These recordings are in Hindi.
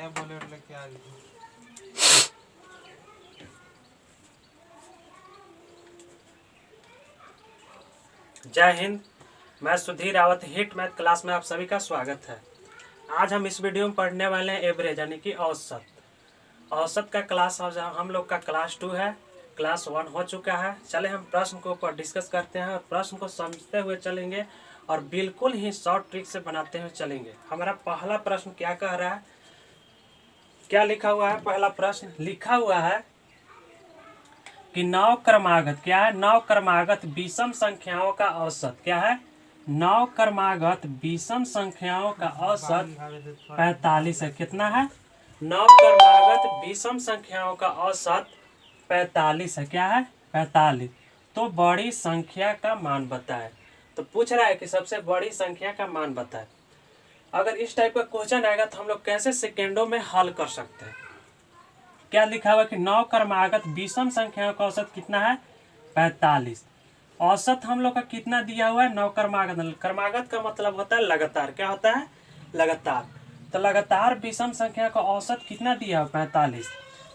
नया बुलेट लेके आ गई। जय हिंद। मैं Sudhir Rawat hit math class में आप सभी का स्वागत है। आज हम इस वीडियो में पढ़ने वाले हैं एवरेज यानी कि औसत। औसत का क्लास हम लोग का क्लास 2 है, क्लास 1 हो चुका है। चले हम प्रश्न को ऊपर डिस्कस करते हैं और प्रश्न को समझते हुए चलेंगे और बिल्कुल ही शॉर्ट ट्रिक से बनाते हुए चलेंगे। हमारा पहला प्रश्न क्या कह रहा है, क्या लिखा हुआ है? पहला प्रश्न लिखा हुआ है कि नौ क्रमागत क्या है? नौ क्रमागत विषम संख्याओं का औसत क्या है? नौ क्रमागत विषम संख्याओं का औसत 45 है। कितना है? नौ क्रमागत विषम संख्याओं का औसत 45 है। क्या है? 45। तो बड़ी संख्या का मान बताए। तो पूछ रहा है कि सबसे बड़ी संख्या का मान बताए। अगर इस टाइप का क्वेश्चन आएगा तो हम लोग कैसे सेकेंडों में हल कर सकते हैं? क्या लिखा हुआ कि नौ क्रमागत विषम संख्याओं का औसत कितना है? 45। औसत हम लोग का कितना दिया हुआ है? नौ क्रमागत। क्रमागत का मतलब होता है लगातार। क्या होता है? लगातार। तो लगातार विषम संख्या का औसत कितना दिया हुआ? 45।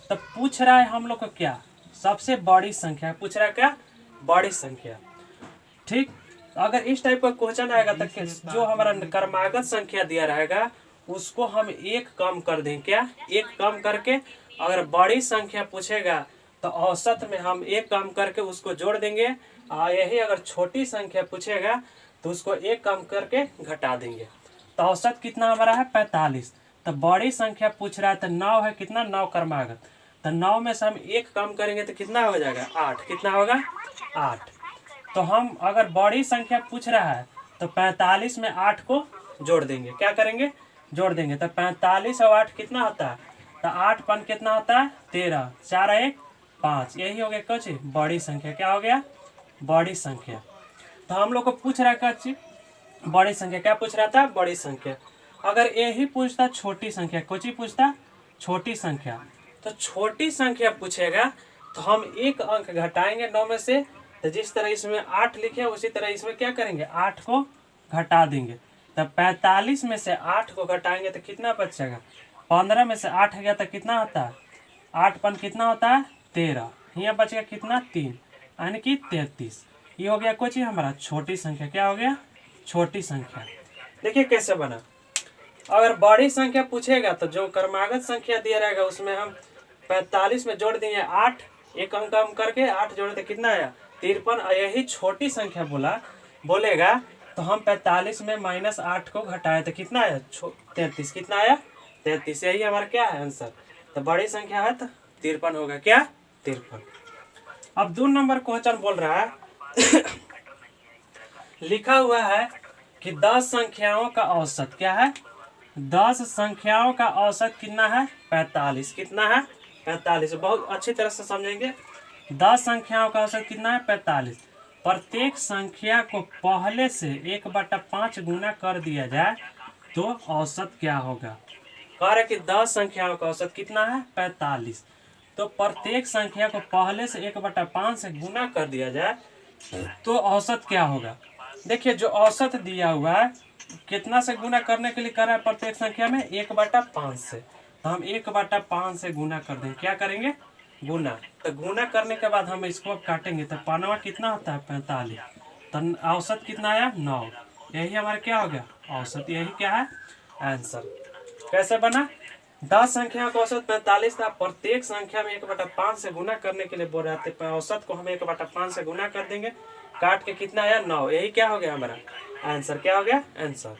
तो पूछ रहा है हम लोग को क्या? सबसे बड़ी संख्या पूछ रहा है। क्या? बड़ी संख्या। ठीक। अगर इस टाइप का क्वेश्चन आएगा तो जो हमारा क्रमागत संख्या दिया रहेगा उसको हम एक कम कर दें। क्या? एक कम करके अगर बड़ी संख्या पूछेगा तो औसत में हम एक कम करके उसको जोड़ देंगे। यही अगर छोटी संख्या पूछेगा तो उसको एक कम करके घटा देंगे। तो औसत कितना हमारा है? 45। तो बड़ी संख्या पूछ रहा है तो 9 है। कितना? 9 क्रमागत। तो 9 में से हम एक कम करेंगे तो कितना हो जाएगा? 8। कितना होगा? 8। तो हम अगर बड़ी संख्या पूछ रहा है तो 45 में 8 को जोड़ देंगे। क्या करेंगे? जोड़ देंगे। तो 45 और 8 कितना होता है? तो 8 पन कितना होता है? 13। 4 1 5। यही हो गया कुछ बड़ी संख्या। क्या हो गया? बड़ी संख्या। तो हम लोग को पूछ रहा है कुछ बड़ी संख्या। क्या पूछ रहा था? बड़ी संख्या। अगर यही पूछता छोटी संख्या, कुछ ही पूछता छोटी संख्या, तो छोटी संख्या पूछेगा तो हम एक अंक घटाएंगे 9 में से। तो जिस तरह इसमें 8 लिखे उसी तरह इसमें क्या करेंगे? 8 को घटा देंगे। तब 45 में से 8 को घटाएंगे तो कितना बचेगा? 15 में से 8 गया तो कितना होता है? 8 पन कितना होता है? 13। यहाँ बचेगा कितना? 3 यानी कि 33। ये हो गया कुछ ही हमारा छोटी संख्या। क्या हो गया? छोटी संख्या। देखिए कैसे बना। अगर बड़ी संख्या पूछेगा तो जो क्रमागत संख्या दिया रहेगा उसमें हम 45 में जोड़ देंगे 8। एक अंक कम करके 8 जोड़े तो कितना आया? 53। यही छोटी संख्या बोलेगा तो हम 45 में -8 को घटाए तो कितना आया? 33। कितना आया? 33। यही हमारा क्या है? आंसर। तो बड़ी संख्या है तो 53 होगा। क्या? 53। अब 2 नंबर क्वेश्चन बोल रहा है लिखा हुआ है कि 10 संख्याओं का औसत क्या है? 10 संख्याओं का औसत कितना है? 45। कितना है? 45। बहुत अच्छी तरह से समझेंगे। 10 संख्याओं का औसत कितना है? 45। प्रत्येक संख्या को पहले से 1/5 गुना कर दिया जाए तो औसत क्या होगा? कह रहे कि 10 संख्याओं का औसत कितना है? 45। तो प्रत्येक संख्या को पहले से 1/5 से गुना कर दिया जाए तो औसत क्या होगा? देखिए जो औसत दिया हुआ है कितना से गुना करने के लिए कर रहा है? प्रत्येक संख्या में 1/5 से। तो हम 1/5 से गुना कर देंगे। क्या करेंगे? गुना। तो गुना करने के बाद हम इसको काटेंगे तो पानवा कितना होता है? 45। तो औसत कितना आया? 9। यही हमारा क्या हो गया? औसत। यही क्या है? आंसर। कैसे बना? 10 संख्या का औसत 45 था। प्रत्येक संख्या में 1/5 से गुना करने के लिए बोल रहे थे। औसत को हम 1/5 से गुना कर देंगे। काट के कितना आया? 9। यही क्या हो गया हमारा? आंसर। क्या हो गया? आंसर।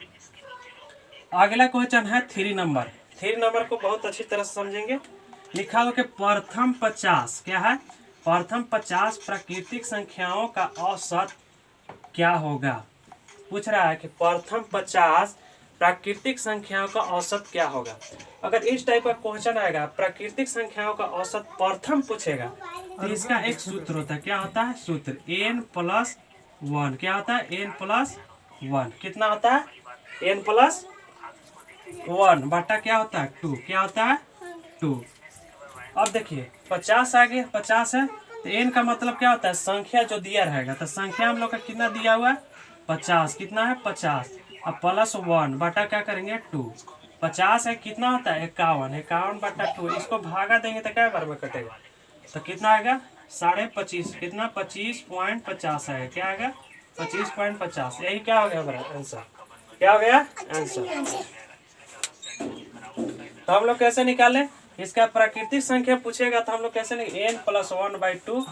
अगला क्वेश्चन है 3 नंबर। 3 नंबर को बहुत अच्छी तरह से समझेंगे। लिखा हो कि प्रथम 50 क्या है? प्रथम 50 प्राकृतिक संख्याओं का औसत क्या होगा? पूछ रहा है कि प्रथम 50 प्राकृतिक संख्याओं का औसत क्या होगा? अगर इस टाइप का क्वेश्चन आएगा प्राकृतिक संख्याओं का औसत प्रथम पूछेगा तो इसका एक सूत्र होता है। क्या होता है? सूत्र n+1। क्या होता है? n+1। कितना होता है? n+1 बटा क्या होता है? 2। क्या होता है? 2। अब देखिए 50 आगे 50 है तो n का मतलब क्या होता है? संख्या जो दिया रहेगा। तो संख्या हम लोग का कितना दिया हुआ है? 50। कितना है? 50। अब +1 बटा क्या करेंगे? 2। 50 है कितना होता है 51, 51/2। इसको भागा देंगे तो क्या बार में कटेगा, तो कितना आएगा 25.5, कितना 25.50 आएगा, क्या आएगा 25.50। यही क्या हो गया हमारा आंसर, क्या हो गया आंसर। तो हम लोग कैसे निकालें इसका प्राकृतिक संख्या पूछेगा तो हम लोग कैसे निकालें, n+1/2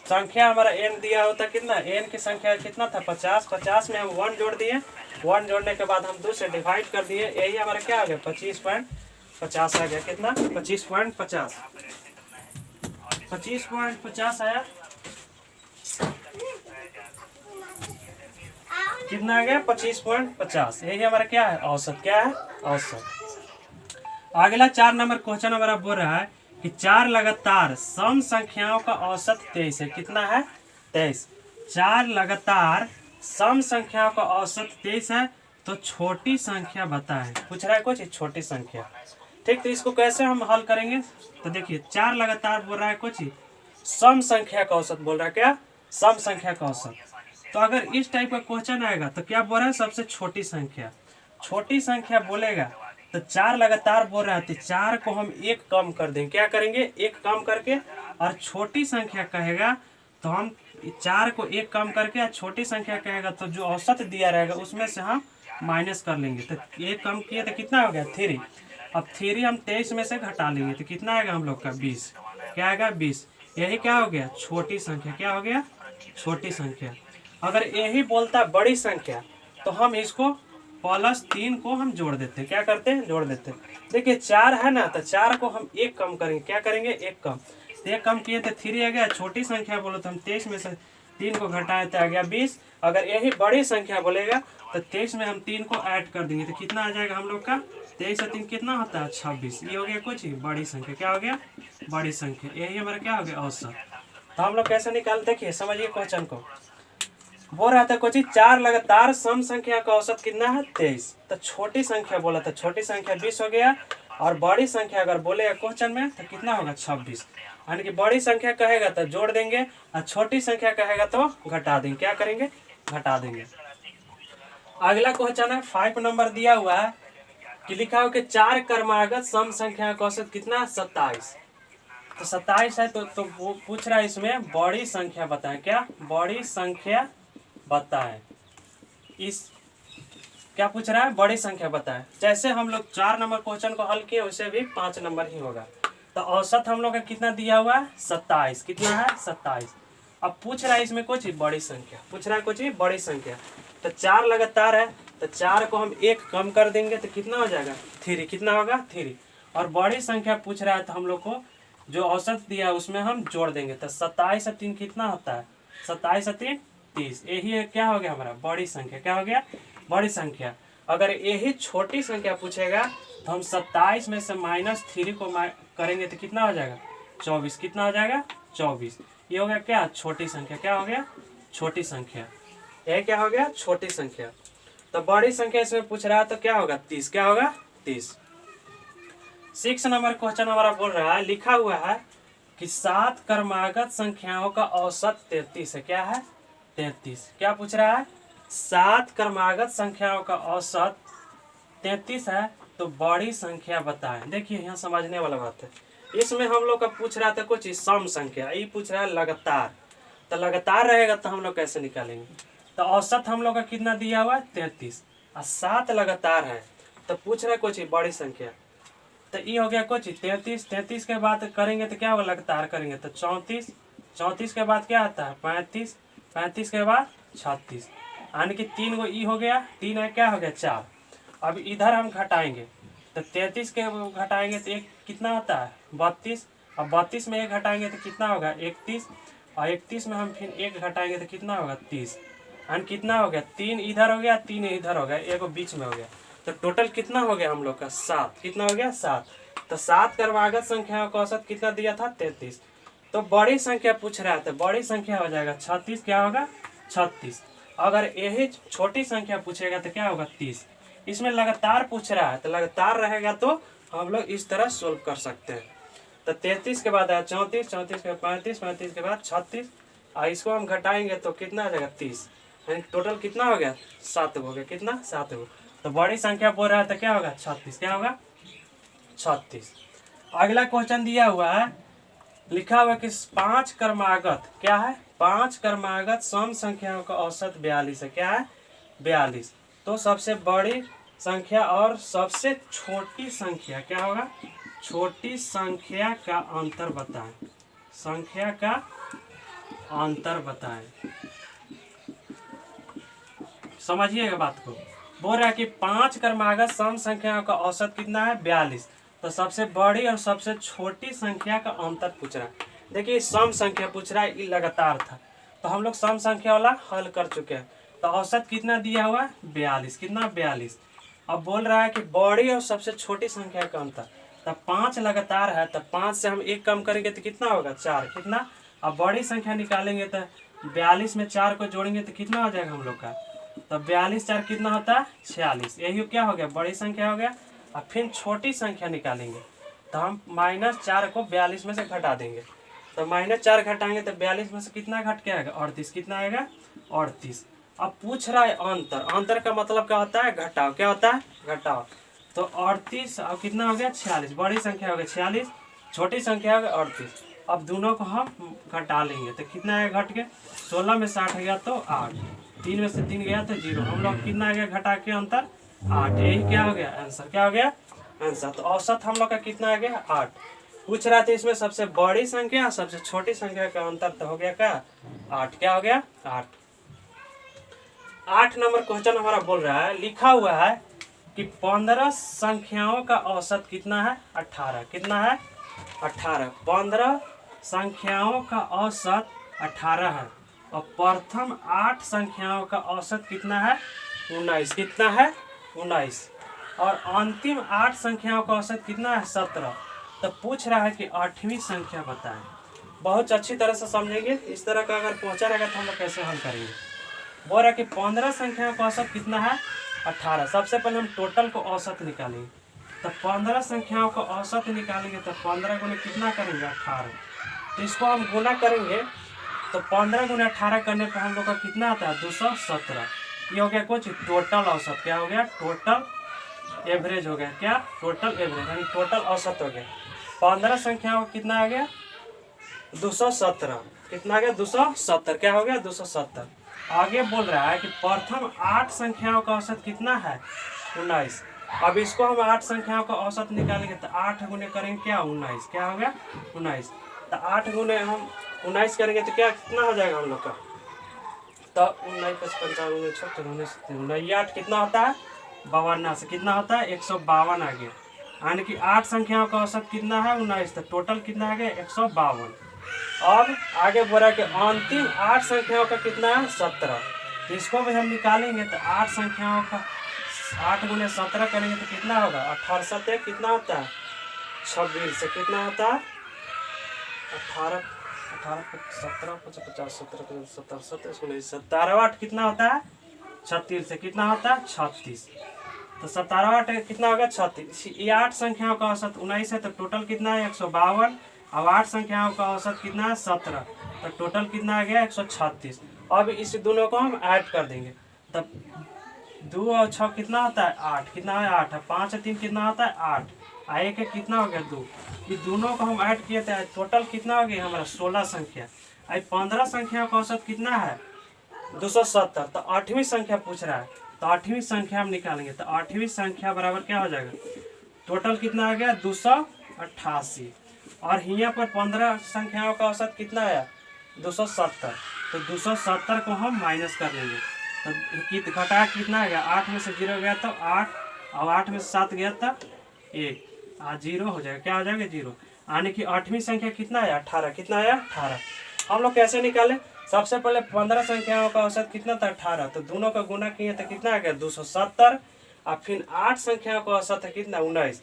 संख्या हमारा n दिया होता कितना, n की संख्या कितना था 50, 50 में हम 1 जोड़ दिए, 1 जोड़ने के बाद हम 2 से डिवाइड कर दिए, यही हमारा क्या आ गया 25.50 आ गया, कितना 25.50, 25.50 आया, कितना आ गया 25.50। यही हमारा क्या है औसत, क्या है औसत। अगला 4 नंबर क्वेश्चन हमारा बोल रहा है कि 4 लगातार सम संख्याओं का औसत 23 है, कितना है 23। 4 लगातार सम संख्याओं का औसत 23 है, तो छोटी संख्या बताएं, पूछ रहा है कुछ छोटी संख्या। ठीक, तो इसको कैसे हम हल करेंगे, तो देखिए 4 लगातार बोल रहा है कुछ सम संख्या का औसत बोल रहा है, क्या सम संख्या का औसत। तो अगर इस टाइप का क्वेश्चन आएगा तो क्या बोल रहा है सबसे छोटी संख्या, छोटी संख्या बोलेगा तो 4 लगातार बोल रहा है, तो 4 को हम 1 कम कर देंगे, क्या करेंगे 1 कम करके, और छोटी संख्या कहेगा तो हम 4 को 1 कम करके, और छोटी संख्या कहेगा तो जो औसत दिया रहेगा उसमें से हम माइनस कर लेंगे, तो 1 कम किए तो कितना हो गया 3। अब 3 हम 23 में से घटा लेंगे तो कितना आएगा हम लोग का 20, क्या आएगा 20। यही क्या हो गया छोटी संख्या, क्या हो गया छोटी संख्या। अगर यही बोलता बड़ी संख्या तो हम इसको +3 को हम जोड़ देते हैं, क्या करते हैं जोड़ देते हैं। देखिए 4 है ना, तो 4 को हम 1 कम करेंगे, क्या करेंगे 1 कम, तो 1 कम किए तो 3 आ गया। छोटी संख्या बोलो तो हम 23 में से 3 को घटाए तो आ गया 20। अगर यही बड़ी संख्या बोलेगा तो 23 में हम 3 को ऐड कर देंगे तो कितना आ जाएगा हम लोग का 23 और 3 कितना होता है 26। ये हो गया कुछ बड़ी संख्या, क्या हो गया बड़ी संख्या। यही हमारा क्या हो गया औसत। तो हम लोग कैसे निकालते, देखिए समझिए क्वेश्चन को। बोल रहा था कुछ 4 लगातार सम संख्या का औसत कितना है 23, तो छोटी संख्या बोला था, छोटी संख्या 20 हो गया, और बड़ी संख्या अगर बोलेगा क्वेश्चन में तो कितना होगा 26। यानी कि बड़ी संख्या कहेगा तो जोड़ देंगे, और छोटी संख्या कहेगा तो घटा देंगे, क्या करेंगे घटा देंगे। अगला क्वेश्चन है 5 नंबर दिया हुआ है कि लिखा हो कि 4 क्रमागत सम संख्या का औसत कितना 27। तो 27 है तो वो पूछ रहा है इसमें बड़ी संख्या बताएं, क्या बड़ी संख्या बताएं। इस क्या पूछ रहा है बड़ी संख्या बताएं। जैसे हम लोग 4 नंबर क्वेश्चन को हल किए वैसे भी 5 नंबर ही होगा। तो औसत हम लोग का कितना दिया हुआ है 27, कितना है 27। अब पूछ रहा है इसमें कुछ बड़ी संख्या, पूछ रहा है कुछ बड़ी संख्या। तो 4 लगातार है तो 4 को हम 1 कम कर देंगे तो कितना हो जाएगा 3, कितना होगा 3। और बड़ी संख्या पूछ रहा है तो हम लोग को जो औसत दिया है उसमें हम जोड़ देंगे, तो 27 और 3 कितना होता है 27 और 3 30। यही क्या हो गया हमारा बड़ी संख्या, क्या हो गया बड़ी संख्या। अगर यही छोटी संख्या पूछेगा तो हम 27 में से -3 को करेंगे तो कितना हो जाएगा 24, कितना हो जाएगा 24। ये हो गया क्या छोटी संख्या, क्या हो गया छोटी संख्या। यह क्या हो गया छोटी संख्या। तो बड़ी संख्या इसमें पूछ रहा है तो क्या होगा 30, क्या होगा 30। 6 नंबर क्वेश्चन हमारा बोल रहा है, लिखा हुआ है कि 7 क्रमागत संख्याओं का औसत 33 है, क्या है 33। क्या पूछ रहा है 7 क्रमागत संख्याओं का औसत 33 है, तो बड़ी संख्या बताएं। देखिए यहाँ समझने वाला बात है, इसमें हम लोग का पूछ रहा था कुछ सम संख्या, ये पूछ रहा है लगातार। तो लगातार रहेगा तो हम लोग कैसे निकालेंगे। तो औसत हम लोग का कितना दिया हुआ है 33, और 7 लगातार है तो पूछ रहा है कुछ बड़ी संख्या। तो ये हो गया कुछ 33, 33 के बाद करेंगे तो क्या होगा लगातार करेंगे तो 34, 34 के बाद क्या आता है 35, 35 के बाद 36, यानी कि 3 गो ई हो गया, 3 है क्या हो गया 4। अब इधर हम घटाएंगे तो 33 के घटाएंगे तो एक कितना होता है 32, अब 32 में 1 घटाएंगे तो कितना होगा 31, और 31 में हम फिर 1 घटाएंगे तो कितना होगा 30, यानी कितना हो गया 3 इधर हो गया 3 इधर हो गया, एक बीच में हो गया। तो टोटल कितना हो गया हम लोग का 7, कितना हो गया 7। तो 7 क्रमागत संख्याओं का औसत कितना दिया था 33। तो बड़ी संख्या पूछ रहा था, बड़ी संख्या हो जाएगा 36, क्या होगा 36। अगर यही छोटी संख्या पूछेगा तो क्या होगा 30। इसमें लगातार पूछ रहा है तो लगातार रहेगा तो हम लोग इस तरह सोल्व कर सकते हैं। तो 33 के बाद आया 34, 34 के बाद 35, 35 के बाद 36, और इसको हम घटाएंगे तो कितना आ जाएगा 30, यानी टोटल कितना हो गया 7 हो गया, कितना 7 हो। तो बड़ी संख्या बोल रहा है तो क्या होगा 36, क्या होगा 36। अगला क्वेश्चन दिया हुआ है, लिखा हुआ है कि 5 क्रमागत क्या है, 5 क्रमागत सम संख्याओं का औसत 42 है, क्या है 42। तो सबसे बड़ी संख्या और सबसे छोटी संख्या क्या होगा, छोटी संख्या का अंतर बताएं, संख्या का अंतर बताएं। समझिएगा बात को। बोल रहा है कि 5 क्रमागत सम संख्याओं का औसत कितना है 42। तो सबसे बड़ी और सबसे छोटी संख्या का अंतर पूछ रहा है। देखिए सम संख्या पूछ रहा है, ये लगातार था, तो हम लोग सम संख्या वाला हल कर चुके हैं। तो औसत कितना दिया हुआ है 42, कितना 42। अब बोल रहा है कि बड़ी और सबसे छोटी संख्या का अंतर, तब 5 लगातार है, तब 5 से हम 1 कम करेंगे तो कितना होगा 4, कितना। अब बड़ी संख्या निकालेंगे तो 42 में 4 को जोड़ेंगे तो कितना हो जाएगा हम लोग का, तो 42 4 कितना होता है 46। यही क्या हो गया, बड़ी संख्या हो गया। अब फिर छोटी संख्या निकालेंगे तो हम -4 को 42 में से घटा देंगे, तो -4 घटाएंगे तो 42 में से कितना घट के आएगा 38, कितना आएगा 38। अब पूछ रहा है अंतर, अंतर का मतलब क्या होता है घटाव, क्या होता है घटाव। तो 38 अब कितना हो गया 46, बड़ी संख्या हो गया 46, छोटी संख्या हो गया 38। अब दोनों को हम घटा लेंगे तो कितना आएगा घट के, 16 में 60 गया तो 8, 3 में से 3 गया तो 0, हम लोग कितना आ गया घटा के अंतर 8। यही क्या हो गया आंसर, क्या हो गया आंसर। तो औसत हम लोग का कितना आ गया 8। पूछ रहा था इसमें सबसे बड़ी संख्या सबसे छोटी संख्या का अंतर, तो हो गया क्या 8, क्या हो गया 8। 8 नंबर क्वेश्चन हमारा बोल रहा है, लिखा हुआ है कि 15 संख्याओं का औसत कितना है 18, कितना है 18। 15 संख्याओं का औसत 18 है और प्रथम 8 संख्याओं का औसत कितना है 19, कितना है 19। और अंतिम 8 संख्याओं का औसत कितना है 17। तो पूछ रहा है कि 8वीं संख्या बताएं। बहुत अच्छी तरह से समझेंगे, इस तरह का अगर पहुंचा रहेगा तो हम लोग कैसे हल करेंगे। बोल रहा है कि 15 संख्याओं का औसत कितना है 18। सबसे पहले हम टोटल को औसत निकालेंगे, तो 15 संख्याओं का औसत निकालेंगे तो 15 गुने कितना करेंगे 18। तो इसको हम गुना करेंगे तो 15 गुना 18 करने पर हम लोग का कितना आता है 217। ये हो गया कुछ टोटल औसत, क्या हो गया टोटल एवरेज हो गया, क्या टोटल एवरेज यानी टोटल औसत हो गया। 15 संख्याओं का कितना आ गया 217, कितना आ गया 217, क्या हो गया 217। आगे बोल रहा है कि प्रथम 8 संख्याओं का औसत कितना है 19। अब इसको हम 8 संख्याओं का औसत निकालेंगे तो 8 गुने करेंगे क्या 19, क्या हो गया 19। तो 8 गुने हम 19 करेंगे तो क्या कितना हो जाएगा हम लोग का, तो 19 + 55 19 8 कितना होता है 52 से कितना होता है 152 आ गया। यानी कि 8 संख्याओं का औसत कितना है 19, तो टोटल कितना आ गया 152। अब आगे बोल रहा है कि अंतिम 8 संख्याओं का कितना है 17। तो इसको भी हम निकालेंगे तो 8 संख्याओं का 8 गुने 17 करेंगे तो कितना होगा 18 7 कितना होता है 26 से कितना होता है 18 17 50 17 17 19 17 8 कितना होता है 36 से कितना होता है 36। तो 17 8 कितना होगा 36। ये 8 संख्याओं का औसत 19 है, तो टोटल कितना है 152। अब 8 संख्याओं का औसत कितना है 17, तो टोटल कितना आ गया 136। अब इस दोनों को हम ऐड कर देंगे, तब 2 और 6 कितना होता है 8, कितना है 8 है, 5 और 3 कितना होता है 8, और 1 कितना हो गया 2। ये दोनों को हम ऐड किए थे, टोटल कितना हो गया हमारा 16 संख्या। आई 15 संख्या का औसत कितना है 270। तो 8वीं संख्या पूछ रहा है, तो 8वीं संख्या हम निकालेंगे तो 8वीं संख्या बराबर क्या हो जाएगा, टोटल कितना आ गया 288। और यहाँ पर 15 संख्याओं का औसत कितना आया 270। तो 270 को हम माइनस कर लेंगे तो घटा कितना आ गया 8 में से 0 गया तो 8, और 8 में से 7 गया तो 1, 0 हो जाएगा, क्या हो जाएगा 0। यानी कि 8वीं संख्या कितना आया 18, कितना आया 18। हम लोग कैसे निकाले, सबसे पहले 15 संख्याओं का औसत कितना था 18, तो दोनों का गुना किए तो कितना आ गया 270। और फिर 8 संख्याओं का औसत है कितना 19,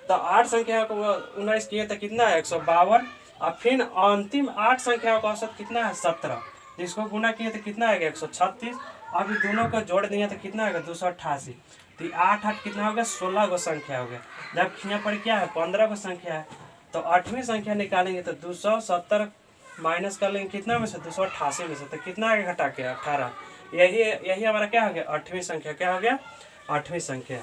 तो 8 संख्याओं को 19 किए तो कितना है 152। और फिर अंतिम 8 संख्याओं का औसत कितना है 17, जिसको गुना किए तो कितना आएगा 136। अभी दोनों को जोड़ दिए तो कितना आएगा 288। तो 8 8 कितना हो गया 16 गो संख्या हो गया, जब यहाँ पर क्या है 15 गो संख्या है। तो 8वीं संख्या निकालेंगे तो 270 माइनस कर लेंगे कितना में से 288 में से, तो कितना आगे घटा के 18। यही हमारा क्या हो गया 8वीं संख्या, क्या हो गया 8वीं संख्या।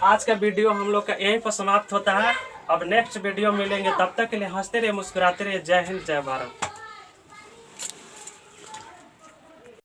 आज का वीडियो हम लोग का यहीं पर समाप्त होता है। अब नेक्स्ट वीडियो मिलेंगे, तब तक के लिए हंसते रहिए, मुस्कुराते रहिए। जय हिंद, जय भारत।